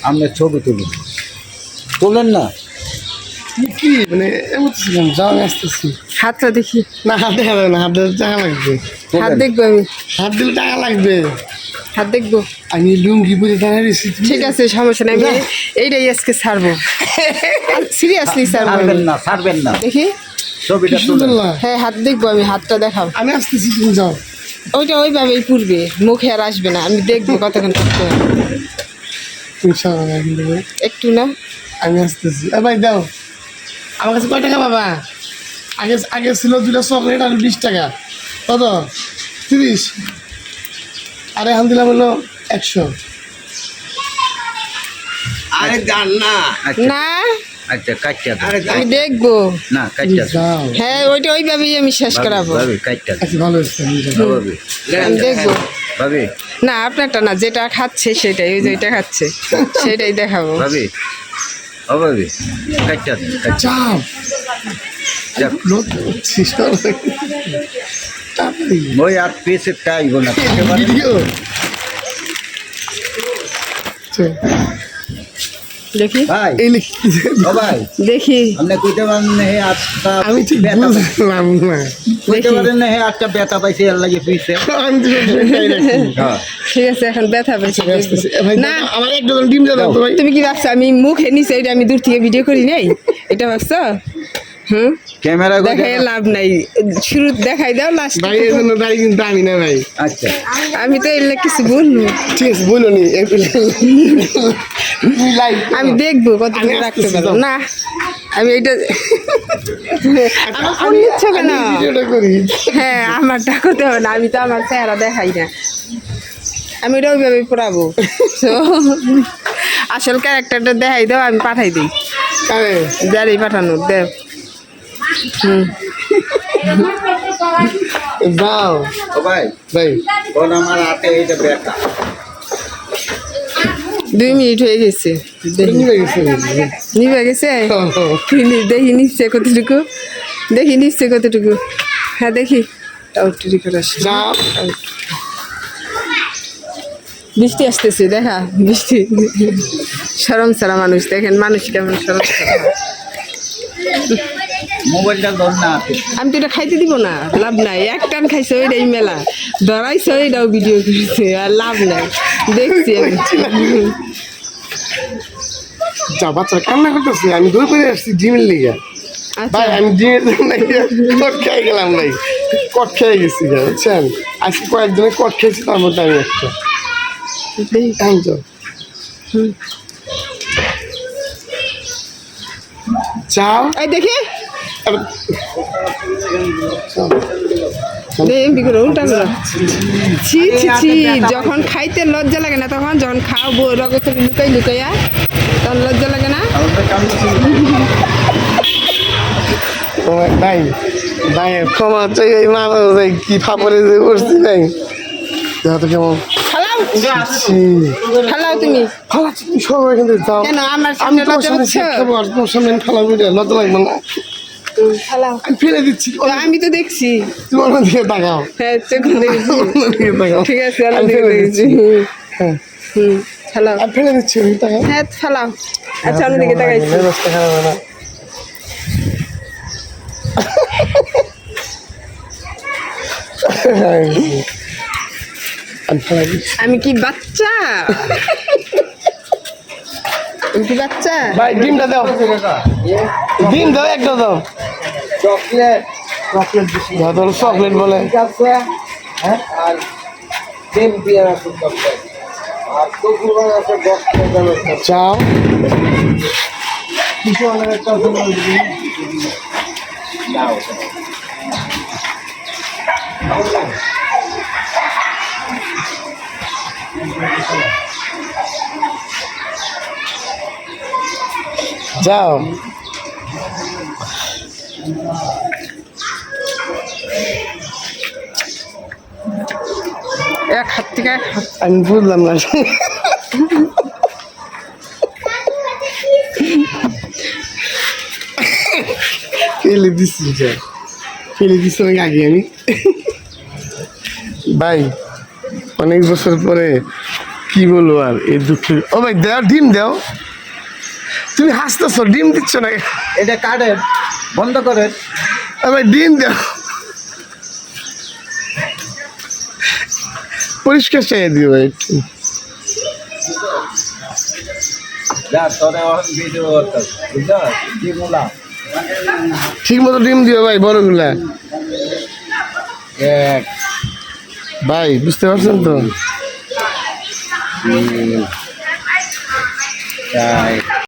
আপনার ছবি তুলুন, তোলেন না কি মানে যাও আসতেছি। হাতটা দেখি। না হাত দেখা যাবে না, হাত দিলে টাকা লাগবে। হাত দেখবো আমি। হাত দিলে টাকা লাগবে। হাত দেখবো। আমি লুঙ্গি পরে দাঁড়িয়েছি। ঠিক আছে, সমস্যা নেই। আমি এইটাই আজকে ছাড়বো, সিরিয়াসলি ছাড়বো। ছাড়বেন না। দেখি ছবিটা তুলুন। হ্যাঁ, হাত দেখবো আমি, হাতটা দেখাও। আমি আসতেছি, তুমি যাও। ওইটা ওইভাবেই পুরবে, মুখে আর আসবে না। আমি দেখবো কতক্ষণ থাকতে হয়। তুমি সবাই দেবে একটু না। আমি আসতেছি। ভাই দাও, আমার কাছে কয় টাকা বাবা? আগে আগে ছিল 2টা চকলেট আর 20 টাকা। কত? 30। আর এখন দিলাম হলো 100। আরে গান না। না, আচ্ছা কাটটা আমি দেখবো। না কাটটা যাও। হ্যাঁ, ওইটা ওইভাবেই আমি শেষ করাবো। ভাবি কাটটা আচ্ছা ভালো হচ্ছে, আমি যাও। ভাবি আমি দেখবো। ভাবি না, আপনারটা না, যেটা খাচ্ছে সেটাই, ওই যে ওইটা খাচ্ছে সেটাই দেখাবো। ভাবি ও ভাবি কাটটা যাও। যাক লোক সিস্টার তাড়াতাড়ি ওই আর পেছে টাইব না ভিডিও। দেখি ভাই এই লিখি ও ভাই দেখি আপনি কইতে পারেন না হে আজটা আমি ঠিক বুঝলাম না। কইতে পারেন না হে আজটা ব্যথা পাইছে এর লাগে পিছে আমি তো সেটাই রাখি। হ্যাঁ ঠিক আছে, এখন ব্যথা পেয়েছে। আসতেছি। ভাই না, আমার এক ডজন ডিম দাও তো ভাই। তুমি কি ভাবছো আমি মুখে নিচে এটা আমি দূর থেকে ভিডিও করি নাই? এটা ভাবছো? হুম, ক্যামেরা দেখাই লাভ নাই, শুরু দেখাই দাও লাস্ট। ভাই এর জন্য দাঁড়িয়ে কিন্তু আমি না ভাই। আচ্ছা আমি তো এলে কিছু বলবো। ঠিক আছে বলো নি। আমি দেখবো কত আমি রাখতে আসতেছি, পারো। যাও। না, আমি এটা আমার ফোন নিচ্ছ কেন? ভিডিওটা করি। হ্যাঁ, আমারটা করতে হবে না, আমি তো আমার চেহারা দেখাই না। আমি এটা ওইভাবেই পড়াবো। তো আসল ক্যারেক্টারটা দেখাই দাও, আমি পাঠাই দিই। আরে যারই পাঠানোর দেও। যাও ও ভাই ভাই। কোন আমার হাতে এইটা ব্যথা 2 মিনিট হয়ে গেছে। নিয়ে গেছে। নিভে গেছে। দেখি নিচ্ছে কতটুকু, দেখি নিচ্ছে কতটুকু। হ্যাঁ দেখি, তাও টুরি করে আসি। যাও। বৃষ্টি আসতেছে, দেখা বৃষ্টি। সরম সারা মানুষ, দেখেন মানুষ কেমন সরম সারা। মোবাইলটা ধর না হাতে আমি তো এটা খাইতে দিব না, লাভ নাই। এক টান খাইছে ওইটাই মেলা, ধরাইছে ওইটাও ভিডিও করছে, আর লাভ নাই। দেখছি আমি। যা বাচ্চা কান্না করতেছে, আমি দূর করে আসছি ডিমের লিগা। আচ্ছা, ভাই আমি ডিমের কট খেয়ে গেলাম ভাই, কট খেয়ে গেছি বুঝছেন। আজকে কয়েকজনে কট খেয়েছি, তার মধ্যে আমি একটা। যাও। এই দেখি এমপি করে উল্টা করে। ছি ছি ছি, যখন খাইতে লজ্জা লাগে না, তখন যখন খাওয়াবো রগত লুকাই লুকাইয়া, তখন লজ্জা লাগে না। ভাই ভাই ক্ষমা চাই, এই মা ভাই কি ফাপড়ে যে করছি ভাই। দেখো তো কেমন। খালাও, ছি। খালাও তুমি। ফালাচ্ছি তুমি সবাই এখান থেকে যাও। কেন আমার আমি সামনে তোমার লজ্জা সামনে হচ্ছে? শিখ খাবো আর তোমার সামনে আমি ফালাবো, লজ্জা লাগবে না। খালাও, আমি ফেলে দিচ্ছি। আমি তো দেখছি। তুমি অন্য দিকে তাকাও। হ্যাঁ, চোখ দেখেছি। অন্য দিকে তাকাও। ঠিক আছে, আমি আমি ফেলে দেখেছি। দিচ্ছি। হ্যাঁ খালাও, আমি ফেলে দিচ্ছি, আমি তাকাও। হ্যাঁ খালাও। আচ্ছা, অন্যদিকে তাকাইছি। মেজাজটা খারাপ হয় না। আমি ফেলে দিচ্ছি। আমি কি বাচ্চা? আমি কি বাচ্চা? ভাই ডিমটা দাও, ডিম দাও, একটা দাও। চকলেট চকলেট দিছি ধরো চকলেট বলে। ঠিক আছে হ্যাঁ আর ডিম দিয়ে রাখুন চকলেট আর কুকুর আছে 10 টাকা দাম চাও। কিছু অনেক একটা দাও যাও। এক হাত থেকে এক হাত। আমি বুঝলাম না। ফেলে দিচ্ছি যা। ফেলে দিচ্ছি অনেক আগে আমি ভাই অনেক বছর পরে কি বলবো আর এই দুঃখের ও ভাই দেও ডিম দেও তুমি হাসতেছো ডিম দিচ্ছ না কেন? এটা কাটেন, বন্ধ করেন। ও ভাই ডিম দেও পরিষ্কার চাই দিও ভাই একটু যা তোরে ভিডিও করতে বুঝছো ডিমুলা ঠিক মতো ডিম দিও ভাই বড়গুলা এক ভাই বুঝতে পারছেন তো তিন চার